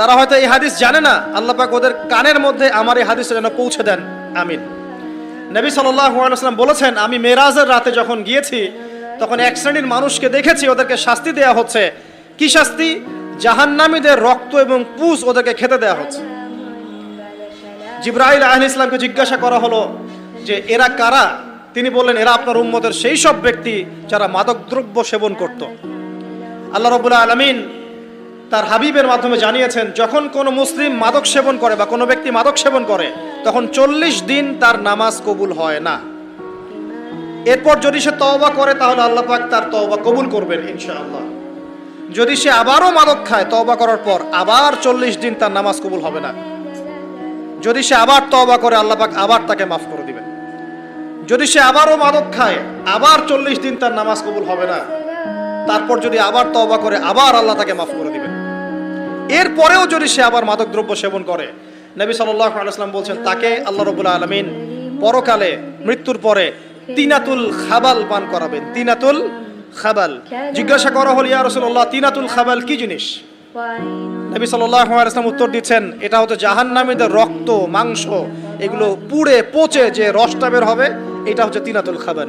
তারা হয়তো এই হাদিস জানে না, আল্লাহ পাক ওদের কানের মধ্যে আমার এই হাদিসটা যেন পৌঁছে দেন, আমিন। নবী সাল্লাল্লাহু আলাইহি ওয়াসাল্লাম বলেছেন, আমি মেরাজের রাতে যখন গিয়েছি তখন এক শ্রেণীর মানুষকে দেখেছি, ওদেরকে শাস্তি দেয়া হচ্ছে। কি শাস্তি? জাহান্নামীদের রক্ত এবং পুঁজ ওদেরকে খেতে দেয়া হচ্ছে। জিবরাইল আলাইহিস সালামকে জিজ্ঞাসা করা হলো যে এরা কারা? তিনি বললেন, এরা আপনার উম্মতের সেই সব ব্যক্তি যারা মাদকদ্রব্য সেবন করত। আল্লাহ রাব্বুল আলামিন তার হাবিবের মাধ্যমে জানিয়েছেন, যখন কোনো মুসলিম মাদক সেবন করে বা কোনো ব্যক্তি মাদক সেবন করে তখন 40 দিন তার নামাজ কবুল হয় না। এরপর যদি সে তওবা করে তাহলে আল্লাহ পাক তার তওবা কবুল করবেন ইনশাআল্লাহ। যদি সে আবারও মাদক খায় তওবা করার পর, আবার 40 দিন তার নামাজ কবুল হবে না। যদি সে আবার তওবা করে আল্লাহ পাক আবার তাকে মাফ করে দিবেন। যদি সে আবারও মাদক খায় আবার 40 দিন তার নামাজ কবুল হবে না। তারপর যদি আবার তওবা করে আবার আল্লাহ তাকে মাফ করে দিবেন। এরপরেও যদি সে আবার মাদকদ্রব্য সেবন করে, নবী সাল্লাল্লাহু আলাইহি ওয়াসাল্লাম বলছেন তাকে আল্লাহ রাব্বুল আলামিন পরকালে মৃত্যুর পরে তিনাতুল খাবাল পান করাবেন। তিনাতুল খাবাল। জিজ্ঞাসা করা হলো, ইয়া রাসূলুল্লাহ, তিনাতুল খাবাল কি জিনিস? নবী সাল্লাল্লাহু আলাইহি ওয়াসাল্লাম উত্তর দিচ্ছেন, এটা হচ্ছে জাহান্নামীদের রক্ত, মাংস, এগুলো পুড়ে পচে যে রসটা বের হবে, এটা হচ্ছে তিনাতুল খাবাল।